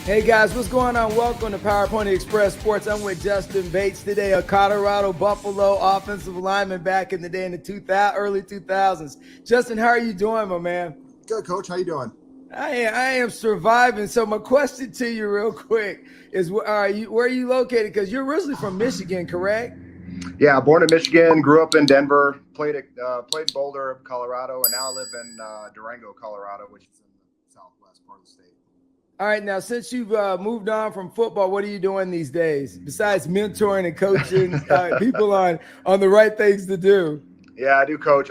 Hey guys, what's going on? Welcome to PowerPoint Express Sports. I'm with Justin Bates today, a Colorado Buffalo offensive lineman back in the day in the early 2000s. Justin, how are you doing, my man? Good, Coach. How you doing? I am surviving. So my question to you real quick is, where are you located? Because you're originally from Michigan, correct? Yeah, born in Michigan, grew up in Denver, played Boulder, Colorado, and now I live in Durango, Colorado, which is in the southwest part of the state. All right, now since you've moved on from football, what are you doing these days besides mentoring and coaching people on the right things to do? Yeah, I do coach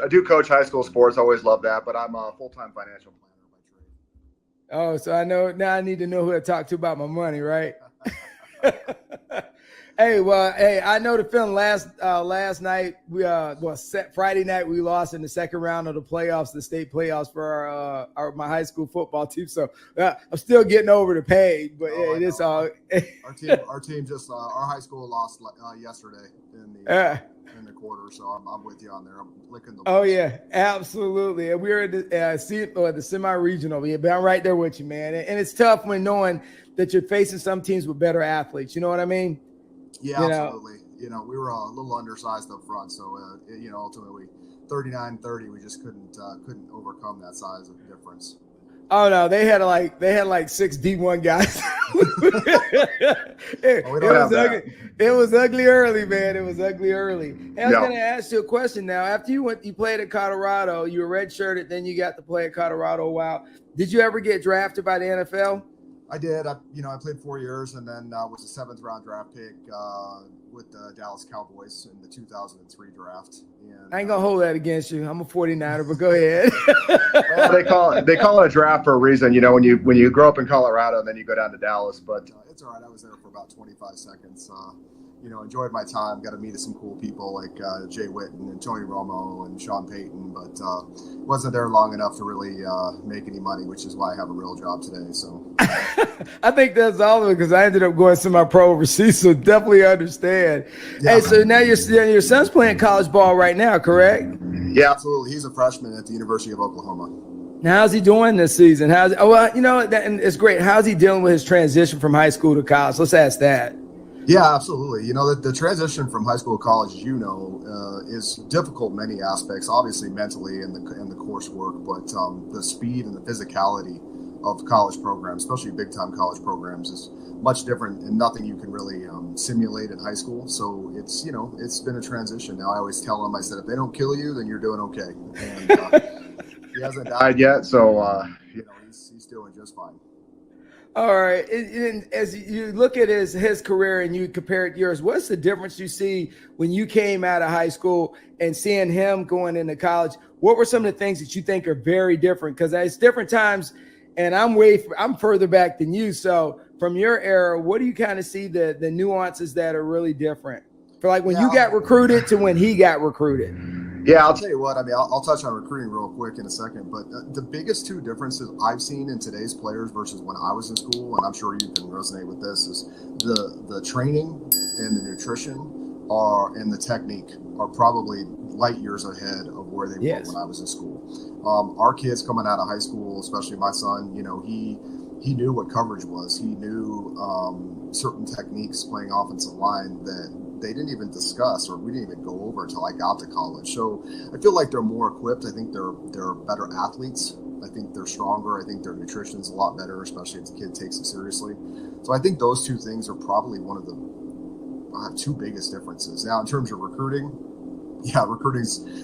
high school sports. Always love that, but I'm a full-time financial planner by trade. Oh, so I know now I need to know who to talk to about my money, right? Hey, I know the feeling. Last night Friday night we lost in the second round of the playoffs, the state playoffs for my high school football team. So I'm still getting over the pain, but it is all. Our team just our high school lost yesterday in the quarter, so I'm with you on there. I'm licking the. Oh yeah, absolutely. And we're at the semi-regional. But I'm right there with you, man. And it's tough when knowing that you're facing some teams with better athletes. You know what I mean? Yeah, absolutely. We were a little undersized up front, so ultimately 39-30, we just couldn't overcome that size of difference. Oh no, they had like 6 D1 guys. It was ugly early, man. It was ugly early. Hey, I was going to ask you a question now. After you played at Colorado, you were redshirted, then you got to play at Colorado a while. Did you ever get drafted by the NFL? I did. I played 4 years and then was a 7th round draft pick with the Dallas Cowboys in the 2003 draft. And, I ain't gonna hold that against you. I'm a 49er, but go ahead. Well, they call it a draft for a reason. When you grow up in Colorado and then you go down to Dallas, but it's all right. I was there for about 25 seconds. Enjoyed my time. Got to meet some cool people like Jay Witten and Tony Romo and Sean Payton, but wasn't there long enough to really make any money, which is why I have a real job today. So I think that's all of it because I ended up going semi-pro overseas, so definitely understand. Yeah. Hey, so now your son's playing college ball right now, correct? Yeah, absolutely. He's a freshman at the University of Oklahoma. Now, how's he doing this season? And it's great. How's he dealing with his transition from high school to college? Let's ask that. Yeah, absolutely. The transition from high school to college, as you know, is difficult in many aspects, obviously mentally and the coursework, but the speed and the physicality of college programs, especially big-time college programs, is much different and nothing you can really simulate in high school. So it's been a transition. Now I always tell them, I said, if they don't kill you, then you're doing okay. And he hasn't died yet, so he's doing just fine. All right. And as you look at his career and you compare it to yours, what's the difference you see when you came out of high school and seeing him going into college? What were some of the things that you think are very different? Because it's different times, and I'm further back than you. So from your era, what do you kind of see the nuances that are really different? For like when you got recruited to when he got recruited. Yeah, I'll tell you what. I mean, I'll touch on recruiting real quick in a second. But the biggest two differences I've seen in today's players versus when I was in school, and I'm sure you can resonate with this, is the training and the nutrition and the technique are probably light years ahead of where they were when I was in school. Our kids coming out of high school, especially my son, he knew what coverage was. He knew certain techniques playing offensive line that they didn't even discuss or we didn't even go over until I got to college. So I feel like they're more equipped. I think they're better athletes. I think they're stronger. I think their nutrition's a lot better, especially if the kid takes it seriously. So I think those two things are probably one of the two biggest differences. Now, in terms of recruiting,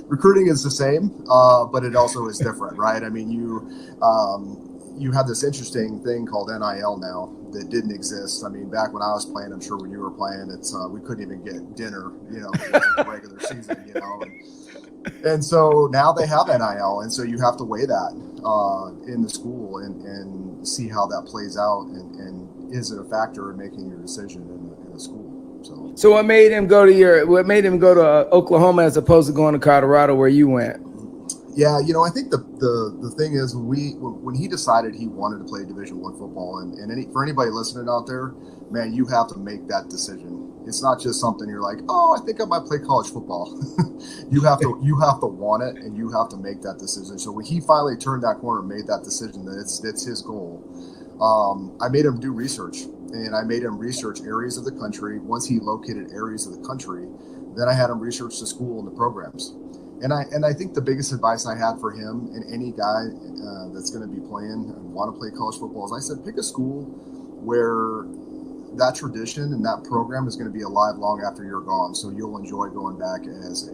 recruiting is the same, but it also is different, right? I mean, you have this interesting thing called NIL now that didn't exist. I mean, back when I was playing, I'm sure when you were playing, it's we couldn't even get dinner, it wasn't the regular season, And so now they have NIL, and so you have to weigh that in the school and see how that plays out, and is it a factor in making your decision in a school? So what made him go to Oklahoma as opposed to going to Colorado where you went? Yeah, I think the thing is when he decided he wanted to play Division I football, and for anybody listening out there, man, you have to make that decision. It's not just something you're like, oh, I think I might play college football. you have to want it, and you have to make that decision. So when he finally turned that corner and made that decision that it's his goal, I made him do research, and I made him research areas of the country. Once he located areas of the country, then I had him research the school and the programs. And I think the biggest advice I had for him and any guy that's going to be playing and want to play college football is I said, pick a school where that tradition and that program is going to be alive long after you're gone. So you'll enjoy going back as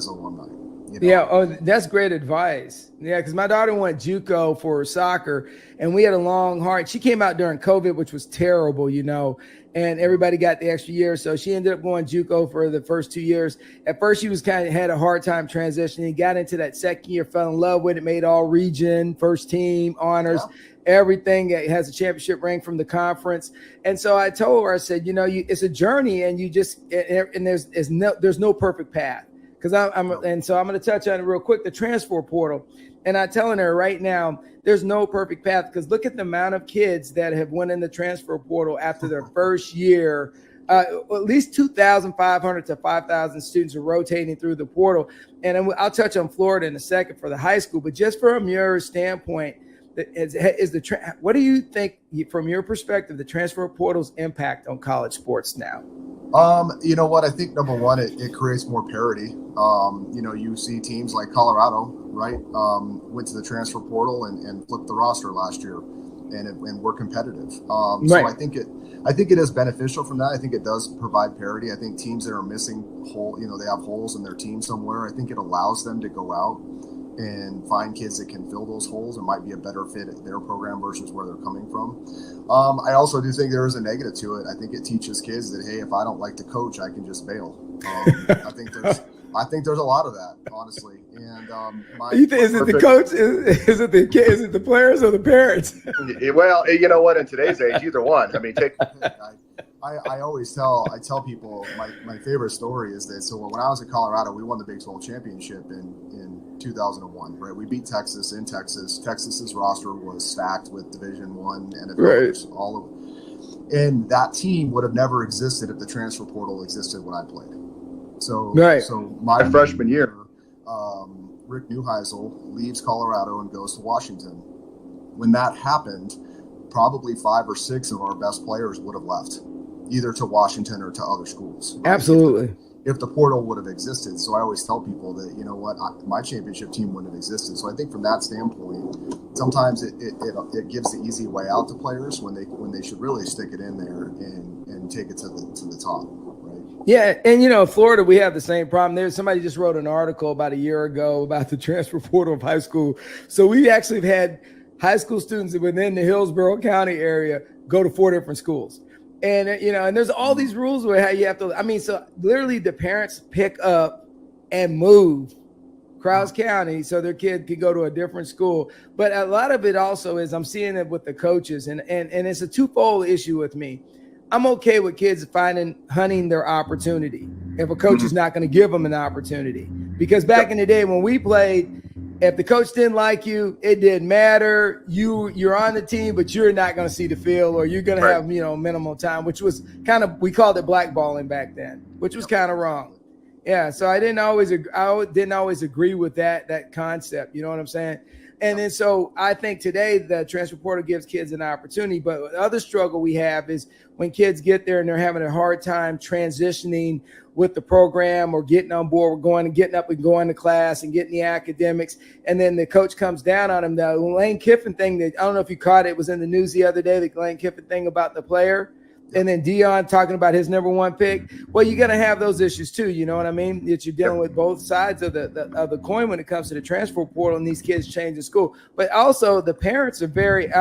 alumni. You know? Yeah. Oh, that's great advice. Yeah. Because my daughter went JUCO for soccer, and we had a long, hard, she came out during COVID, which was terrible, you know, and everybody got the extra year. So she ended up going JUCO for the first 2 years. At first, she was had a hard time transitioning, got into that second year, fell in love with it, made all region, first team, honors, everything. It has a championship ring from the conference. And so I told her, I said, you know, it's a journey, and you just, and there's no perfect path. Because and so I'm going to touch on it real quick, the transfer portal. And I'm telling her right now, there's no perfect path, because look at the amount of kids that have went in the transfer portal after their first year. At least 2,500 to 5,000 students are rotating through the portal. And I'll touch on Florida in a second for the high school. But just from your standpoint, what do you think, from your perspective, the transfer portal's impact on college sports now? You know what? I think number one, it creates more parity. You know, you see teams like Colorado, right? Went to the transfer portal and flipped the roster last year, and we're competitive. Right. So I think it is beneficial from that. I think it does provide parity. I think teams that are missing they have holes in their team somewhere. I think it allows them to go out and find kids that can fill those holes and might be a better fit at their program versus where they're coming from. I also do think there is a negative to it. I think it teaches kids that, hey, if I don't like to coach, I can just bail. I think there's a lot of that, honestly. And is it the coach? Is it the players or the parents? Well, you know what? In today's age, either one. I mean, I always tell people my favorite story is that. So when I was at Colorado, we won the Big 12 championship in 2001. Right, we beat Texas in Texas. Texas's roster was stacked with Division I NFLers, right. all of, and that team would have never existed if the transfer portal existed when I played. So, right. So my freshman year, Rick Neuheisel leaves Colorado and goes to Washington. When that happened, probably 5 or 6 of our best players would have left, either to Washington or to other schools. Right? Absolutely. If the portal would have existed. So I always tell people that, you know what, my championship team wouldn't have existed. So I think from that standpoint, sometimes it gives the easy way out to players when they should really stick it in there and take it to the top. Right? Yeah, and you know, Florida, we have the same problem. Somebody just wrote an article about a year ago about the transfer portal of high school. So we actually have had high school students within the Hillsborough County area go to 4 different schools. And, you know, and there's all these rules where how you have to, so literally the parents pick up and move Krause County so their kid could go to a different school. But a lot of it also is, I'm seeing it with the coaches, and it's a twofold issue with me. I'm okay with kids hunting their opportunity if a coach is not going to give them an opportunity. Because back in the day when we played, if the coach didn't like you, it didn't matter. You're on the team, but you're not going to see the field, or you're going to have, you know, minimal time, which was we called it blackballing back then, which was kind of wrong. Yeah. So I didn't always agree with that concept. You know what I'm saying? And then, so I think today the transfer portal gives kids an opportunity, but the other struggle we have is when kids get there and they're having a hard time transitioning with the program or getting on board, getting up and going to class and getting the academics. And then the coach comes down on them. The Lane Kiffin thing, that I don't know if you caught it, was in the news the other day, the Lane Kiffin thing about the player. And then Dion talking about his number 1 pick. Well, you're going to have those issues too. You know what I mean? That you're dealing with both sides of the coin when it comes to the transfer portal and these kids changing school. But also the parents are very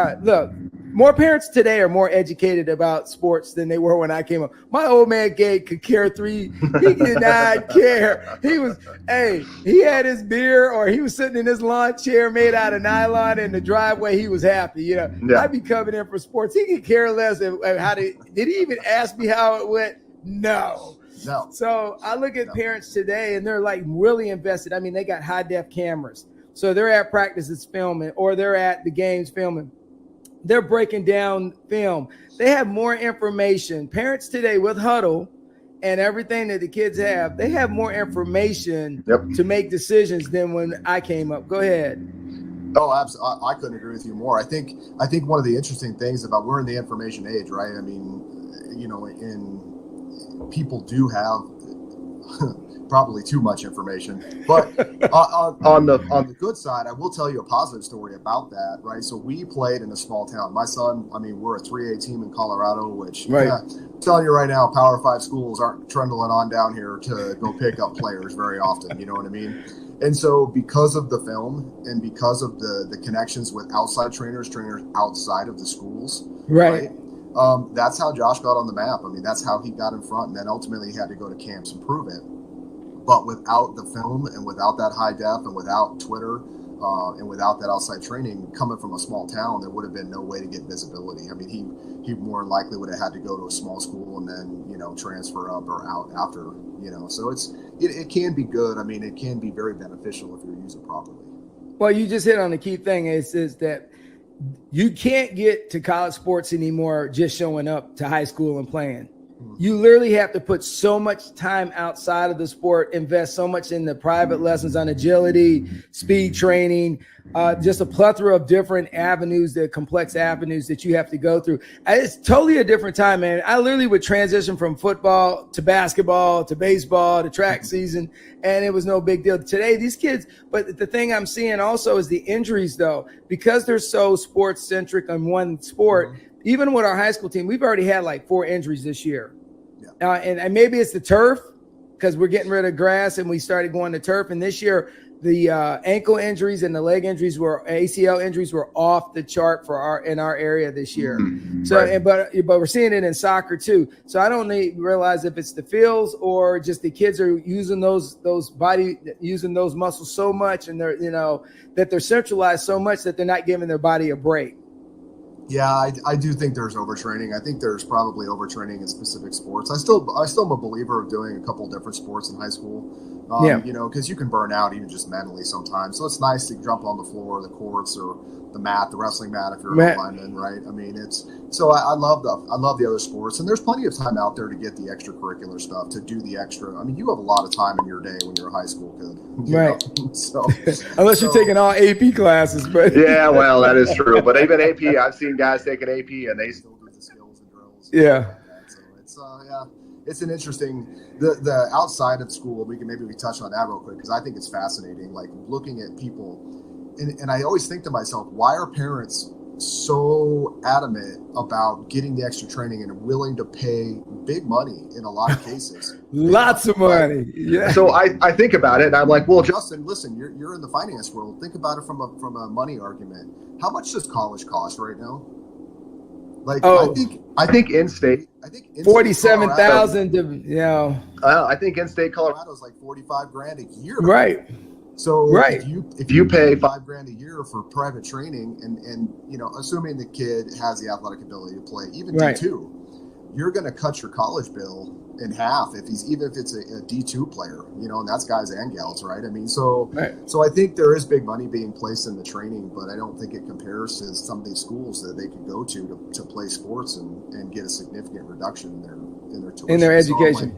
more parents today are more educated about sports than they were when I came up. My old man Gabe could care 3. He did not care. He had his beer, or he was sitting in his lawn chair made out of nylon in the driveway. He was happy. You know, yeah. I'd be coming in for sports. He could care less did he even ask me how it went? No. So I look at parents today, and they're like really invested. I mean, they got high def cameras. So they're at practices filming, or they're at the games filming. They're breaking down film. They have more information. Parents today with Huddle and everything that the kids have, they have more information to make decisions than when I came up. Go ahead. Oh, absolutely. I couldn't agree with you more. I think one of the interesting things about we're in the information age, right? I mean, you know, people do have probably too much information, but on the good side, I will tell you a positive story about that, right? So we played in a small town. My son, I mean, we're a 3A team in Colorado, which right. I'm telling you right now, Power 5 schools aren't trundling on down here to go pick up players very often. You know what I mean? And so because of the film and because of the connections with outside trainers outside of the schools, right? That's how Josh got on the map. I mean, that's how he got in front, and then ultimately he had to go to camps and prove it. But without the film and without that high def and without Twitter and without that outside training, coming from a small town, there would have been no way to get visibility. I mean, he more than likely would have had to go to a small school and then, you know, transfer up or out after, you know. So it can be good. I mean, it can be very beneficial if you use it properly. Well, you just hit on the key thing is that you can't get to college sports anymore just showing up to high school and playing. You literally have to put so much time outside of the sport, invest so much in the private lessons on agility, speed training, just a plethora of different avenues, the complex avenues that you have to go through. It's totally a different time, man. I literally would transition from football to basketball to baseball to track season, and it was no big deal. Today, these kids, but the thing I'm seeing also is the injuries, though, because they're so sports centric on one sport. Even with our high school team, we've already had like 4 injuries this year. Yeah. And maybe it's the turf because we're getting rid of grass and we started going to turf. And this year, the ankle injuries and the leg injuries ACL injuries were off the chart in our area this year. So, right. but we're seeing it in soccer too. So I don't realize if it's the fields or just the kids are using those muscles so much and that they're centralized so much that they're not giving their body a break. Yeah, I do think there's overtraining. I think there's probably overtraining in specific sports. I still am a believer of doing a couple of different sports in high school. You know, because you can burn out even just mentally sometimes. So it's nice to jump on the floor, the courts, or the mat, the wrestling mat if you're a lineman, right? I mean, I love the other sports, and there's plenty of time out there to get the extracurricular stuff, to do the extra. I mean, you have a lot of time in your day when you're a high school kid, right? So unless you're taking all AP classes, but yeah, well, that is true. But even AP, I've seen guys taking AP and they still do the skills and drills. Yeah. So it's an interesting the outside of school. We touch on that real quick because I think it's fascinating. Like looking at people, and I always think to myself, why are parents so adamant about getting the extra training and willing to pay big money in a lot of cases? Lots of money. Yeah. So I think about it and I'm like, well, Justin, listen, you're in the finance world. Think about it from a money argument. How much does college cost right now? Like, I think in-state. I think 47,000. I think in-state Colorado is like $45,000 a year. Right. So if you pay $5,000 a year for private training, and you know, assuming the kid has the athletic ability to play, even D2, you're going to cut your college bill in half if it's a D2 player, you know, and that's guys and gals, right? I mean, so I think there is big money being placed in the training, but I don't think it compares to some of these schools that they could go to play sports and get a significant reduction in their tuition. In their education.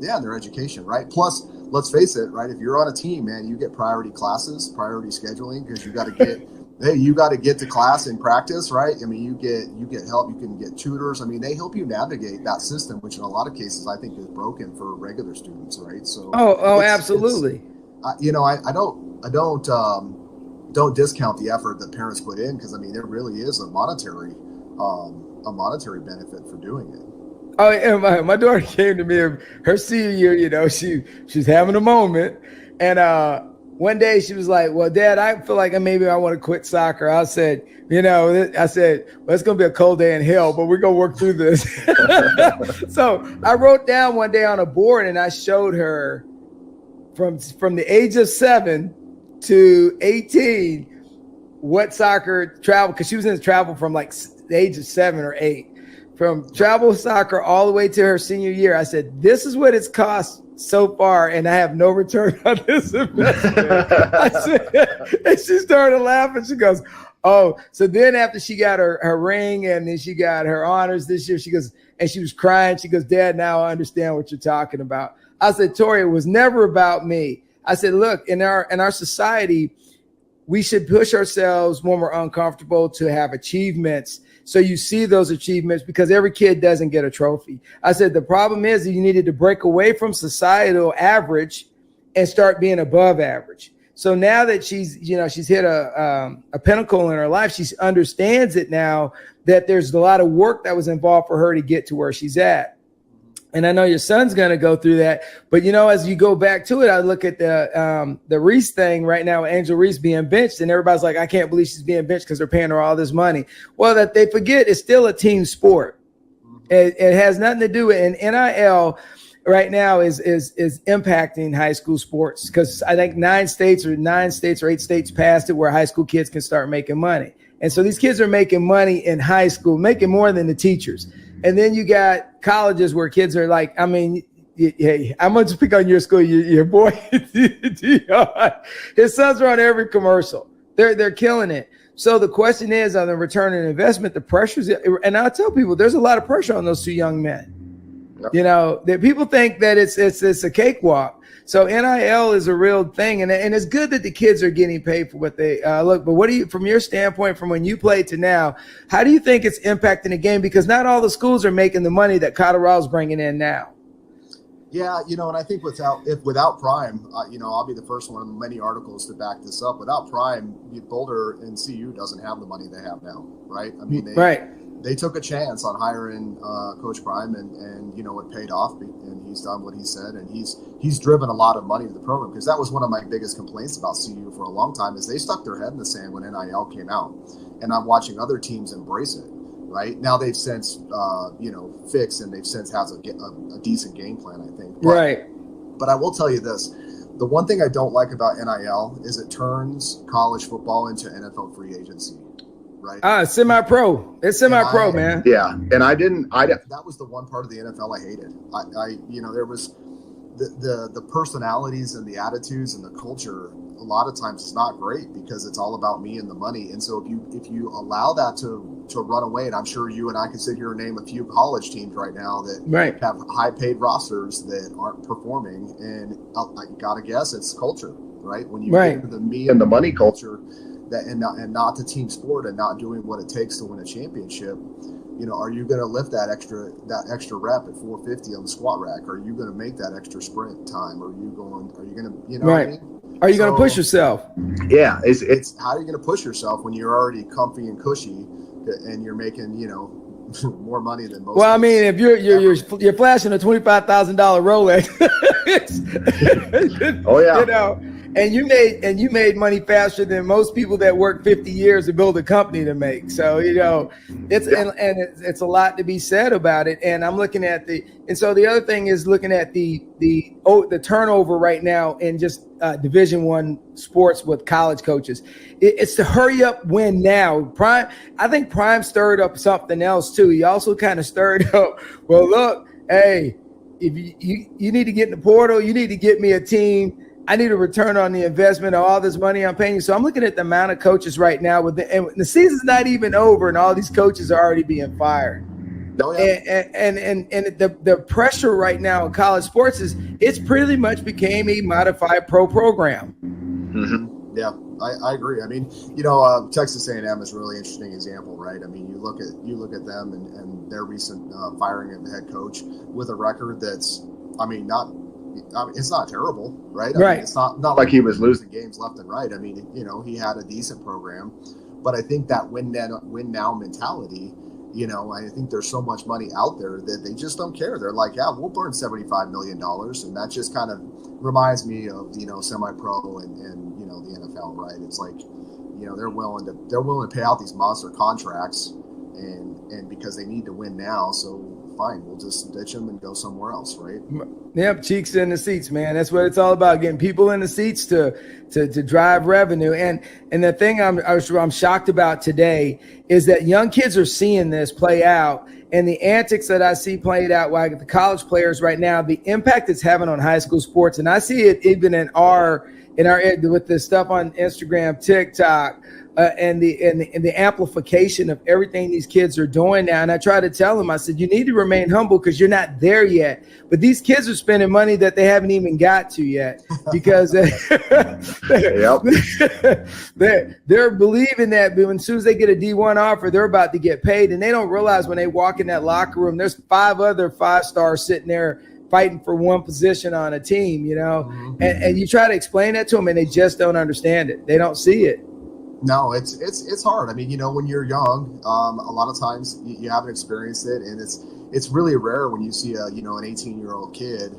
In their education, right? Plus, let's face it, right? If you're on a team, man, you get priority classes, priority scheduling, because you got to get you got to get to class and practice, right? I mean, you get help. You can get tutors. I mean, they help you navigate that system, which in a lot of cases I think is broken for regular students, right? So absolutely. I don't discount the effort that parents put in, because I mean, there really is a monetary benefit for doing it. Oh, and my daughter came to me her senior year. You know, she's having a moment, and one day she was like, "Well, Dad, I feel like maybe I want to quit soccer." I said, "Well, it's going to be a cold day in hell, but we're going to work through this." So I wrote down one day on a board, and I showed her from the age of 7 to 18 what soccer travel, because she was in travel from like the age of 7 or 8. From travel soccer all the way to her senior year. I said, this is what it's cost so far, and I have no return on this investment. And she started laughing. She goes, oh, so then after she got her ring and then she got her honors this year, she goes, and she was crying. She goes, Dad, now I understand what you're talking about. I said, Tori, it was never about me. I said, look, in our society, we should push ourselves when we're uncomfortable to have achievements. So you see those achievements because every kid doesn't get a trophy. I said the problem is that you needed to break away from societal average and start being above average. So now that she's hit a pinnacle in her life, she understands it now that there's a lot of work that was involved for her to get to where she's at. And I know your son's going to go through that. But, as you go back to it, I look at the Reese thing right now, Angel Reese being benched, and everybody's like, I can't believe she's being benched because they're paying her all this money. Well, that they forget it's still a team sport. It has nothing to do with, and NIL right now is impacting high school sports because I think 9 states or 8 states passed it where high school kids can start making money. And so these kids are making money in high school, making more than the teachers. And then you got colleges where kids are like, hey, I'm going to pick on your school, your boy. His sons are on every commercial. They're killing it. So the question is on the return on investment, the pressures. And I tell people there's a lot of pressure on those 2 young men. Yep. That people think that it's a cakewalk. So NIL is a real thing, and it's good that the kids are getting paid for what they look. But what do you, from your standpoint, from when you played to now, how do you think it's impacting the game? Because not all the schools are making the money that Colorado's bringing in now. Yeah, and I think without Prime, I'll be the first one in many articles to back this up. Without Prime, Boulder and CU doesn't have the money they have now, right? I mean, they took a chance on hiring Coach Prime, and it paid off, and he's done what he said, and he's driven a lot of money to the program, because that was one of my biggest complaints about CU for a long time is they stuck their head in the sand when NIL came out, and I'm watching other teams embrace it. Right now, they've since fixed, and they've since has a decent game plan, I think. But I will tell you this: the one thing I don't like about NIL is it turns college football into NFL free agency. Right. Semi-pro. It's semi-pro, man. Yeah, and that was the one part of the NFL I hated. There was the personalities and the attitudes and the culture. A lot of times it's not great because it's all about me and the money. And so if you allow that to run away, and I'm sure you and I can sit here and name a few college teams right now that have high paid rosters that aren't performing, and I gotta guess it's culture, right? When you get into the me and the money culture. And not the team sport and not doing what it takes to win a championship, are you going to lift that extra rep at 450 on the squat rack? Are you going to make that extra sprint time? Are you going to, what I mean? Are you going to push yourself? Yeah. It's how are you going to push yourself when you're already comfy and cushy and you're making, more money than most. Well, I mean, if you're flashing a $25,000 Rolex, oh yeah. And you made money faster than most people that work 50 years to build a company to make. So, it's a lot to be said about it. And I'm looking at so the other thing is looking at the turnover right now in just Division I sports with college coaches. It's to hurry up, win now. Prime, I think Prime stirred up something else too. He also kind of stirred up, well, look, hey, if you need to get in the portal, you need to get me a team. I need a return on the investment of all this money I'm paying you. So I'm looking at the amount of coaches right now and the season's not even over and all these coaches are already being fired. Oh, yeah. And the pressure right now in college sports it's pretty much became a modified pro program. Mm-hmm. Yeah, I agree. I mean, Texas A&M is a really interesting example, right? I mean, you look at them and their recent firing of the head coach with a record that's, it's not terrible, right? I mean, it's not like he was losing games left and right. I mean, he had a decent program, but I think that win now mentality, I think there's so much money out there that they just don't care. They're like, yeah, we'll burn $75 million. And that just kind of reminds me of, semi-pro and the NFL, right? It's like, they're willing to pay out these monster contracts and because they need to win now. So fine, we'll just ditch them and go somewhere else, right? Yep, cheeks in the seats, man. That's what it's all about, getting people in the seats to drive revenue. And the thing I'm shocked about today is that young kids are seeing this play out, and the antics that I see played out by the college players right now, the impact it's having on high school sports. And I see it even in our with the stuff on Instagram, TikTok, and the amplification of everything these kids are doing now. And I try to tell them, I said, you need to remain humble because you're not there yet. But these kids are spending money that they haven't even got to yet because they're believing that as soon as they get a D1 offer, they're about to get paid. And they don't realize when they walk in that locker room, there's 5 other 5-stars sitting there fighting for one position on a team, and you try to explain that to them and they just don't understand it. They don't see it. No, it's hard. I mean, when you're young, a lot of times you haven't experienced it, and it's really rare when you see an 18-year-old kid,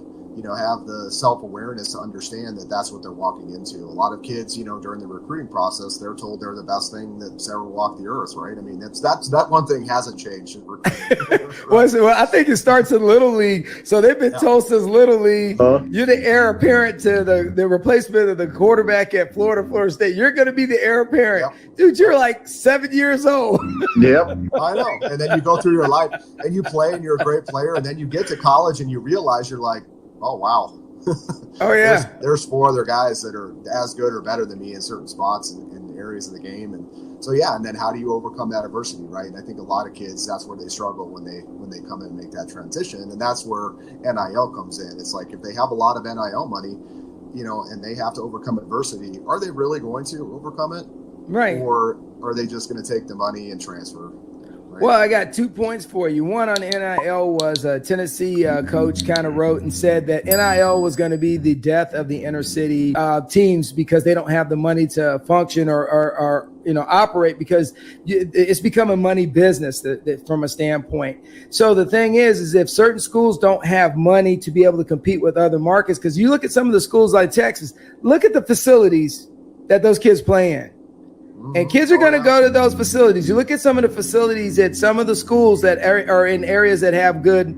have the self-awareness to understand that that's what they're walking into. A lot of kids, during the recruiting process, they're told they're the best thing that's ever walked the earth, right? I mean, that one thing hasn't changed in recruiting. Right? Well, I think it starts in Little League. So they've been told since Little League, you're the heir apparent to the replacement of the quarterback at Florida State. You're going to be the heir apparent. Yep. Dude, you're like 7 years old. Yep. I know. And then you go through your life and you play and you're a great player. And then you get to college and you realize you're like, oh, wow. Oh, yeah. There's 4 other guys that are as good or better than me in certain spots in areas of the game. And so, and then how do you overcome that adversity, right? And I think a lot of kids, that's where they struggle when they come in and make that transition. And that's where NIL comes in. It's like if they have a lot of NIL money, and they have to overcome adversity, are they really going to overcome it? Right. Or are they just going to take the money and transfer? Well, I got 2 points for you. One on NIL was a Tennessee coach kind of wrote and said that NIL was going to be the death of the inner city teams because they don't have the money to function or operate because it's become a money business from a standpoint. So the thing is if certain schools don't have money to be able to compete with other markets, because you look at some of the schools like Texas, look at the facilities that those kids play in. And kids are going to go to those facilities. You look at some of the facilities at some of the schools that are in areas that have good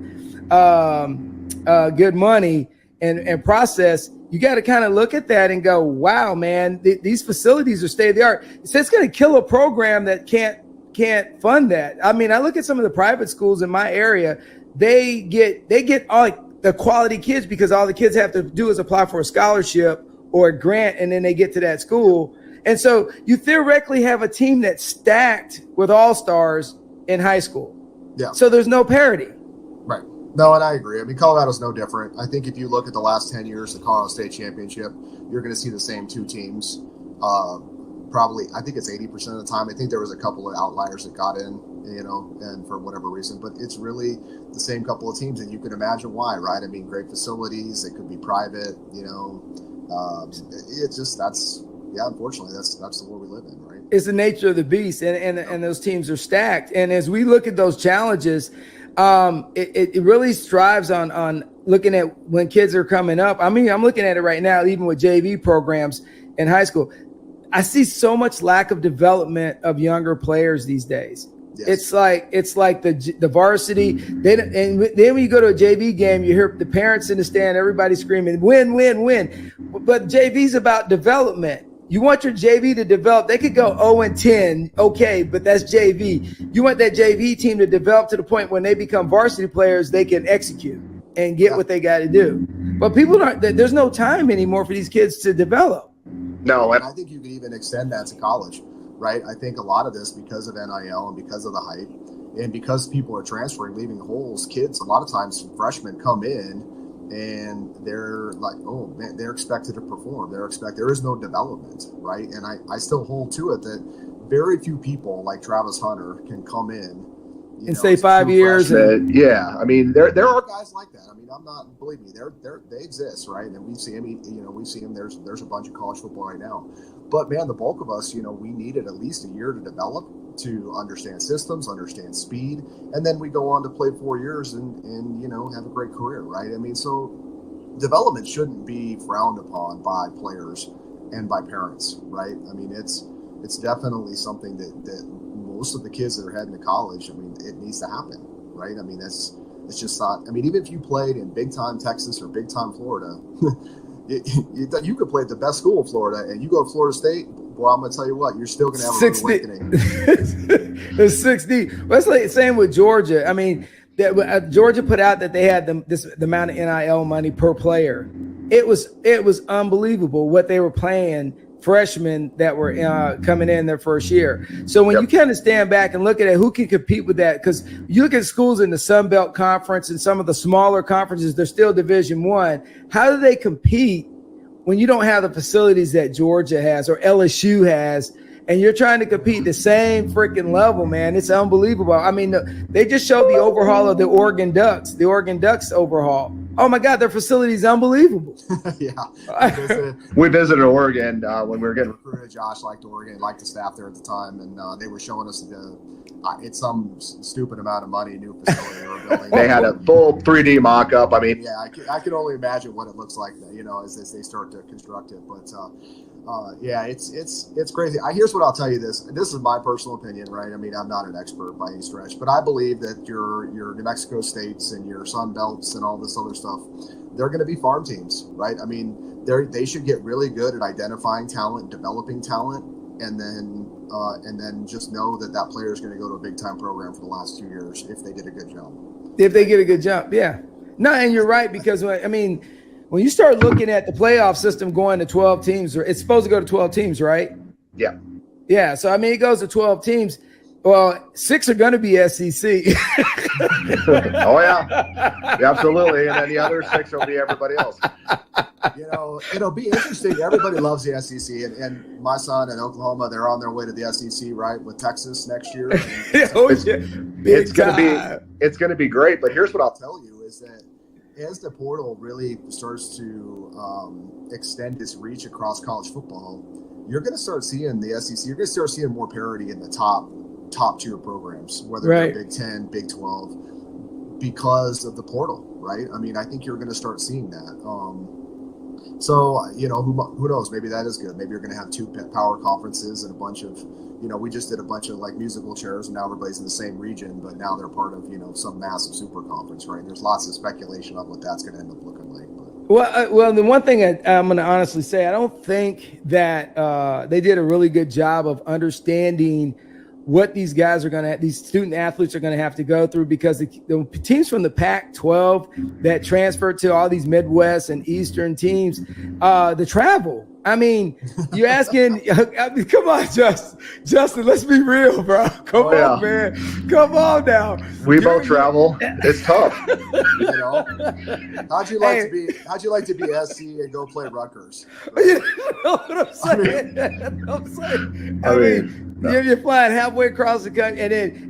money and process. You got to kind of look at that and go, wow, man, these facilities are state of the art. So it's going to kill a program that can't fund that. I mean, I look at some of the private schools in my area. They get all the quality kids because all the kids have to do is apply for a scholarship or a grant, and then they get to that school. And so you theoretically have a team that's stacked with all-stars in high school. Yeah. So there's no parity. Right. No, and I agree. I mean, Colorado's no different. I think if you look at the last 10 years of the Colorado State Championship, you're going to see the same 2 teams. Probably, I think it's 80% of the time. I think there was a couple of outliers that got in, and for whatever reason. But it's really the same couple of teams, and you can imagine why, right? I mean, great facilities. It could be private, It's just unfortunately, that's the world we live in, right? It's the nature of the beast, and those teams are stacked. And as we look at those challenges, it really strives on looking at when kids are coming up. I mean, I'm looking at it right now, even with JV programs in high school. I see so much lack of development of younger players these days. Yes. It's like the varsity. And then when you go to a JV game, you hear the parents in the stand, everybody screaming, win, win, win. But JV's about development. You want your JV to develop. They could go 0-10, okay, but that's JV. You want that JV team to develop to the point when they become varsity players, they can execute and get what they got to do. But there's no time anymore for these kids to develop. No, and I think you could even extend that to college, right? I think a lot of this, because of NIL and because of the hype, and because people are transferring, leaving holes, kids, a lot of times freshmen come in and they're like, oh man, they're expected to perform. There is no development, right? And I still hold to it that very few people like Travis Hunter can come in and say 5 years. I mean, there are guys like that. I mean, believe me, they exist, right? And we see them. There's a bunch of college football right now. But man, the bulk of us, we needed at least a year to develop, to understand systems, understand speed, and then we go on to play 4 years and have a great career, right? I mean, so development shouldn't be frowned upon by players and by parents, right? I mean, it's definitely something that most of the kids that are heading to college, I mean, it needs to happen, right? I mean, it's just not. I mean, even if you played in big time Texas or big time Florida. You could play at the best school in Florida, and you go to Florida State. Well, I'm going to tell you what, you're still going to have a awakening. It's 60. Well, it's like the same with Georgia. I mean, Georgia put out that they had the amount of NIL money per player. It was unbelievable what they were paying freshmen that were coming in their first year. So when you kind of stand back and look at it, who can compete with that? Because you look at schools in the Sun Belt Conference and some of the smaller conferences, they're still Division I. How do they compete when you don't have the facilities that Georgia has or LSU has, and you're trying to compete the same freaking level, man? It's unbelievable. I mean, they just showed the overhaul of the Oregon Ducks overhaul. Oh my God, their facility is unbelievable. Yeah. We visited Oregon when we were getting recruited. Josh liked Oregon, liked the staff there at the time, and they were showing us it's some stupid amount of money, new facility they were building. They had a full 3D mock-up. I mean, yeah, I can only imagine what it looks like, as they start to construct it. But yeah, it's crazy. Here's what I'll tell you. This is my personal opinion, right? I mean, I'm not an expert by any stretch, but I believe that your New Mexico states and your Sun Belts and all this other stuff, they're going to be farm teams, right? I mean, they should get really good at identifying talent, developing talent, and then just know that player is going to go to a big time program for the last 2 years if they did a good job. If they get a good job, yeah. No, and you're right, because when you start looking at the playoff system going to 12 teams, it's supposed to go to 12 teams, right? Yeah. Yeah. So, it goes to 12 teams. Well, 6 are going to be SEC. Oh, yeah. Absolutely. And then the other 6 will be everybody else. It'll be interesting. Everybody loves the SEC. And my son in Oklahoma, they're on their way to the SEC, right, with Texas next year. It's going to be great. But here's what I'll tell you is that as the portal really starts to extend its reach across college football, you're going to start seeing the SEC. You're going to start seeing more parity in the top tier programs, whether they're Big 10, Big 12, because of the portal, right? I mean, I think you're going to start seeing that. So, who knows? Maybe that is good. Maybe you're going to have 2 power conferences and a bunch of, we just did a bunch of like musical chairs, and now everybody's in the same region, but now they're part of, some massive super conference, right? There's lots of speculation on what that's going to end up looking like. But. Well, the one thing I'm going to honestly say, I don't think that they did a really good job of understanding what these guys these student athletes are going to have to go through, because the teams from the Pac-12 that transferred to all these Midwest and Eastern teams, the travel. I mean, you're asking, come on, Justin, let's be real, bro. Come on, man. Come on now. We both travel. It's tough. How'd you like to be SC and go play Rutgers? Right? You know what I'm saying? I mean, you're flying halfway across the country,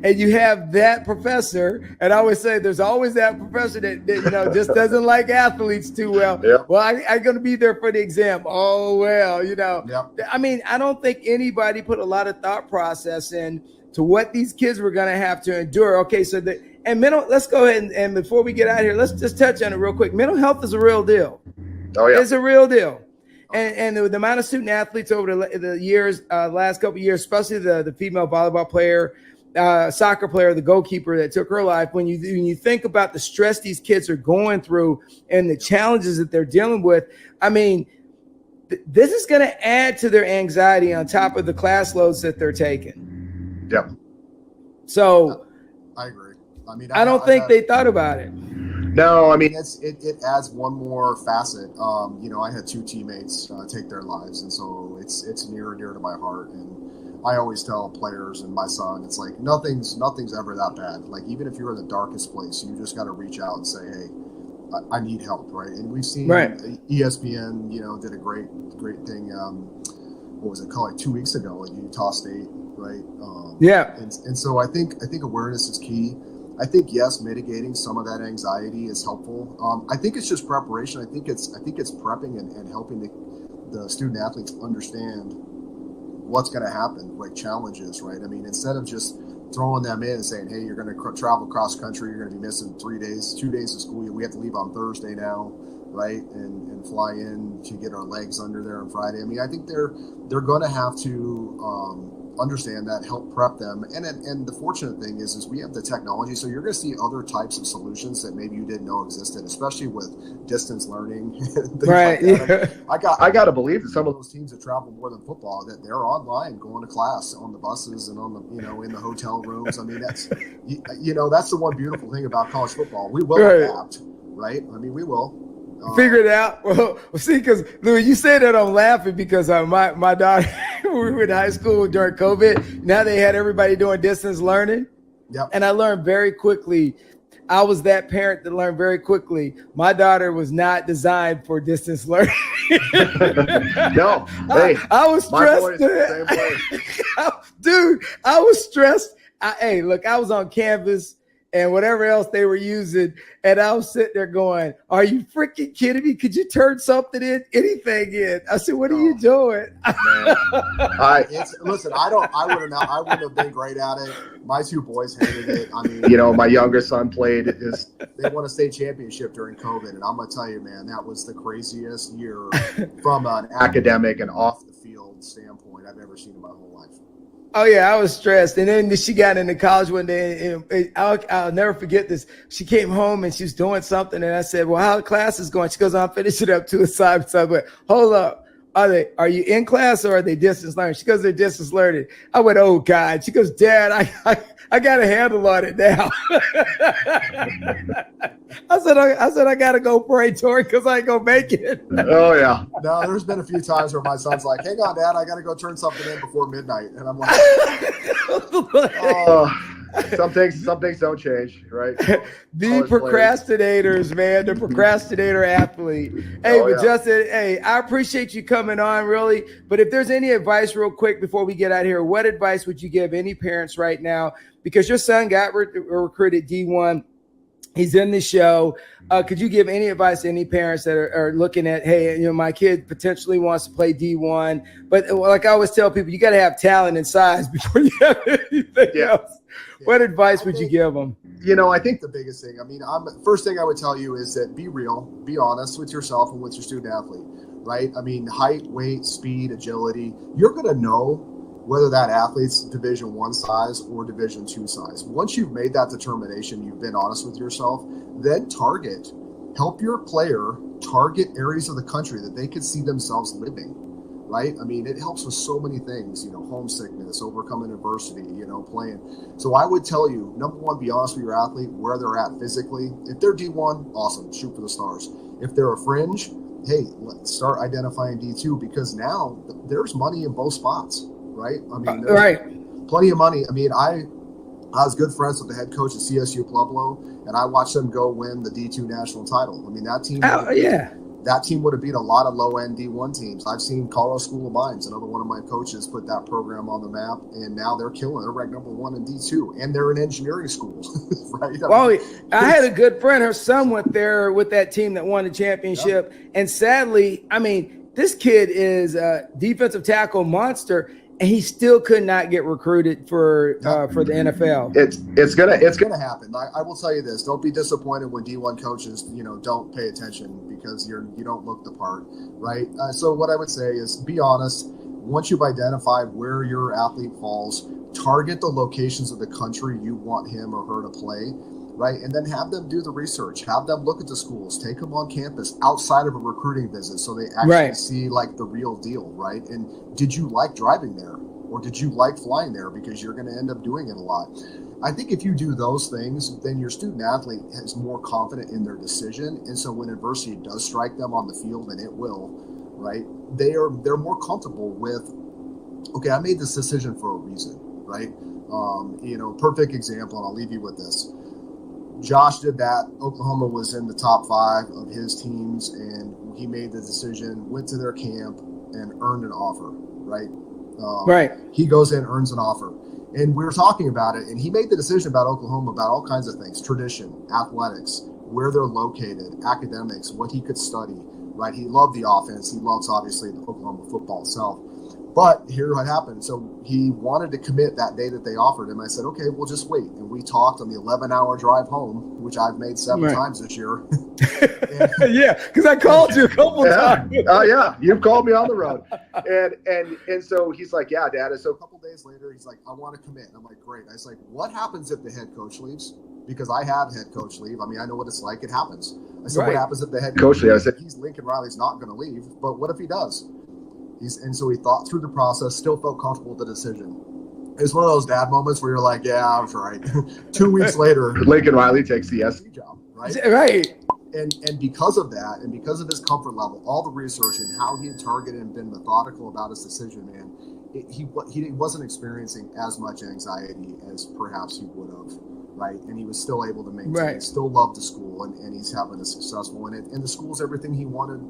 and you have that professor. And I always say there's always that professor that just doesn't like athletes too well. Yep. Well, I'm going to be there for the exam. Oh well, Yep. I mean, I don't think anybody put a lot of thought process in to what these kids were going to have to endure. Okay, so let's go ahead and before we get out of here, let's just touch on it real quick. Mental health is a real deal. Oh yeah, it's a real deal. And the amount of student athletes over the years, last couple of years, especially the female volleyball player, soccer player, the goalkeeper that took her life. When you think about the stress these kids are going through and the challenges that they're dealing with, I mean, this is going to add to their anxiety on top of the class loads that they're taking. Yep. So I agree. I mean, I don't think they thought about it. No, I mean, it adds one more facet. I had 2 teammates take their lives, and so it's near and dear to my heart. And I always tell players and my son, it's like nothing's ever that bad. Like, even if you're in the darkest place, you just got to reach out and say, hey, I need help, right? And we've seen ESPN, did a great thing. What was it called? Like 2 weeks ago at Utah State, right? And so I think awareness is key. I think, yes, mitigating some of that anxiety is helpful. I think it's just preparation. I think it's prepping and helping the student athletes understand what's going to happen, like challenges, right? I mean, instead of just throwing them in and saying, hey, you're going to travel cross country, you're going to be missing 2 days of school. We have to leave on Thursday now, right? And fly in to get our legs under there on Friday. I mean, I think they're going to have to understand that, help prep them. And the fortunate thing is we have the technology, so you're going to see other types of solutions that maybe you didn't know existed, especially with distance learning. Right. Like I got to believe that some of those teams that travel more than football, that they're online going to class on the buses and on the in the hotel rooms. I mean, that's that's the one beautiful thing about college football. We will adapt, right? I mean, we will. Figure it out. Well, see, because Louis, you say that I'm laughing because my daughter, we were in high school during COVID. Now they had everybody doing distance learning. Yep. And I learned very quickly. I was that parent that learned very quickly. My daughter was not designed for distance learning. No, hey, I was stressed. Dude, I was stressed. Hey, look, I was on Canvas and whatever else they were using. And I was sitting there going, are you freaking kidding me? Could you turn something in, anything in? I said, what are you doing? Listen, I wouldn't have been great at it. My two boys hated it. I mean, my younger son played they won a state championship during COVID. And I'm going to tell you, man, that was the craziest year from an academic and off the field standpoint I've ever seen in my whole life. Oh, yeah, I was stressed. And then she got into college one day, and I'll never forget this. She came home, and she was doing something, and I said, well, how the class is going? She goes, I'm finishing up to assignments. I went, hold up. Are you in class or are they distance learning? She goes, they're distance learning. I went, oh, God. She goes, Dad, I got a handle on it now. I said, I got to go pray, Tori, because I ain't going to make it. Oh, yeah. No, there's been a few times where my son's like, hang on, Dad, I got to go turn something in before midnight. And I'm like, some things don't change, right? The procrastinators, man, the procrastinator athlete. Hey, Justin, hey, I appreciate you coming on, really. But if there's any advice real quick before we get out of here, what advice would you give any parents right now? Because your son got recruited D1. He's in the show. Could you give any advice to any parents that are looking at, hey, my kid potentially wants to play D1, but like I always tell people, you got to have talent and size before you have anything else. What advice would you give them? I think the biggest thing, first thing I would tell you is that be real, be honest with yourself and with your student athlete, right? I mean, height, weight, speed, agility, you're going to know whether that athlete's Division I size or Division II size. Once you've made that determination, you've been honest with yourself, then help your player target areas of the country that they could see themselves living, right? I mean, it helps with so many things, homesickness, overcoming adversity, playing. So I would tell you, number one, be honest with your athlete, where they're at physically. If they're D1, awesome, shoot for the stars. If they're a fringe, hey, let's start identifying D2 because now there's money in both spots. Right? I mean, there's plenty of money. I mean, I was good friends with the head coach at CSU Pueblo, and I watched them go win the D2 national title. I mean, that team would have beat a lot of low-end D1 teams. I've seen Colorado School of Mines, another one of my coaches, put that program on the map, and now they're killing. They're ranked number 1 in D2, and they're an engineering school, right? I had a good friend. Her son went there with that team that won the championship, and sadly, this kid is a defensive tackle monster. And he still could not get recruited for the NFL. It's gonna happen. I will tell you this: don't be disappointed when D1 coaches don't pay attention because you don't look the part, right? So what I would say is be honest. Once you've identified where your athlete falls, target the locations of the country you want him or her to play. Right, and then have them do the research. Have them look at the schools. Take them on campus outside of a recruiting visit, so they actually see like the real deal. Right, and did you like driving there, or did you like flying there? Because you're going to end up doing it a lot. I think if you do those things, then your student athlete is more confident in their decision, and so when adversity does strike them on the field, and it will, right? They're more comfortable with, okay, I made this decision for a reason, right? Perfect example, and I'll leave you with this. Josh did that. Oklahoma was in the top 5 of his teams, and he made the decision, went to their camp, and earned an offer, right? He goes in, earns an offer. And we were talking about it, and he made the decision about Oklahoma about all kinds of things, tradition, athletics, where they're located, academics, what he could study, right? He loved the offense. He loves, obviously, the Oklahoma football itself. But here's what happened. So he wanted to commit that day that they offered him. I said, okay, we'll just wait. And we talked on the 11-hour drive home, which I've made 7 times this year. Yeah, because I called you a couple times. Oh, yeah. You've called me on the road. And so he's like, yeah, Dad. And so a couple days later, he's like, I want to commit. And I'm like, great. I was like, what happens if the head coach leaves? Because I had head coach leave. I mean, I know what it's like. It happens. I said, what happens if the head coach leaves? I said, he's Lincoln Riley's not going to leave. But what if he does? And so he thought through the process, still felt comfortable with the decision. It's one of those dad moments where you're like, yeah, I was right. 2 weeks later, Lincoln Riley takes the SC job, right? Right. And because of that, and because of his comfort level, all the research and how he had targeted and been methodical about his decision, man, he wasn't experiencing as much anxiety as perhaps he would have, right? And he was still able to maintain. Right. He still loved the school, and he's having a successful one. And the school's everything he wanted,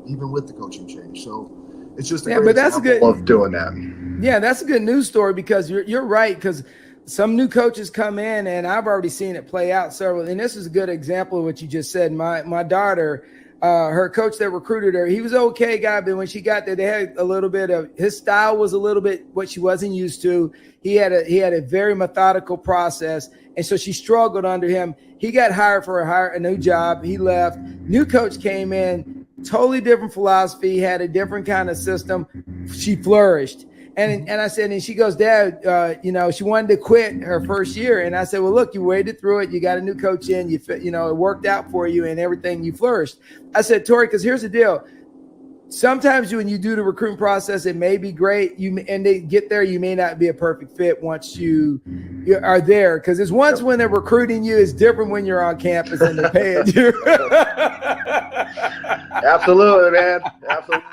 even with the coaching change. So it's just a great that's good. Love doing that. Yeah, that's a good news story because you're right, because some new coaches come in, and I've already seen it play out several. And this is a good example of what you just said. My daughter, her coach that recruited her, he was an okay guy, but when she got there, they had a little bit of his style was a little bit what she wasn't used to. He had a very methodical process, and so she struggled under him. He got hired for a new job. He left. New coach came in, totally different philosophy, had a different kind of system. She flourished. And I said, and she goes, Dad, she wanted to quit her first year. And I said, well, look, you waded through it. You got a new coach in, it worked out for you and everything, you flourished. I said, Tori, because here's the deal. Sometimes when you do the recruiting process, it may be great. And they get there, you may not be a perfect fit once you are there. Because it's once when they're recruiting you, it's different when you're on campus and they're paying you. Absolutely, man. Absolutely.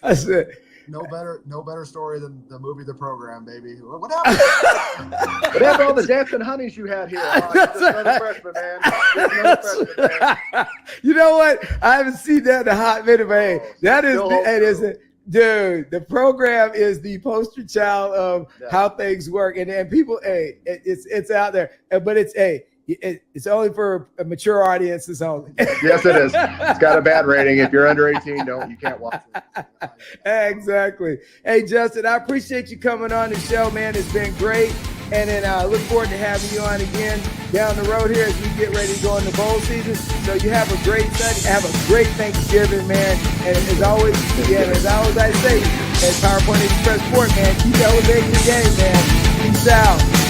I said, no better story than the movie The Program, baby. What happened? What happened to all the dancing honeys you had here? Just another freshman, man. Just another freshman, man. You know what? I haven't seen that in a hot minute, but hey, that is dude, the program is the poster child of how things work. And people, it's out there. But it's only for a mature audiences only. Yes, it is. It's got a bad rating. If you're under 18, you can't watch it. Exactly. Hey, Justin, I appreciate you coming on the show, man. It's been great. And then I look forward to having you on again down the road here as we get ready to go into bowl season. So you have a great Sunday. Have a great Thanksgiving, man. And as always I say, at PowerPoint Express Sport, man, keep elevating the game, man. Peace out.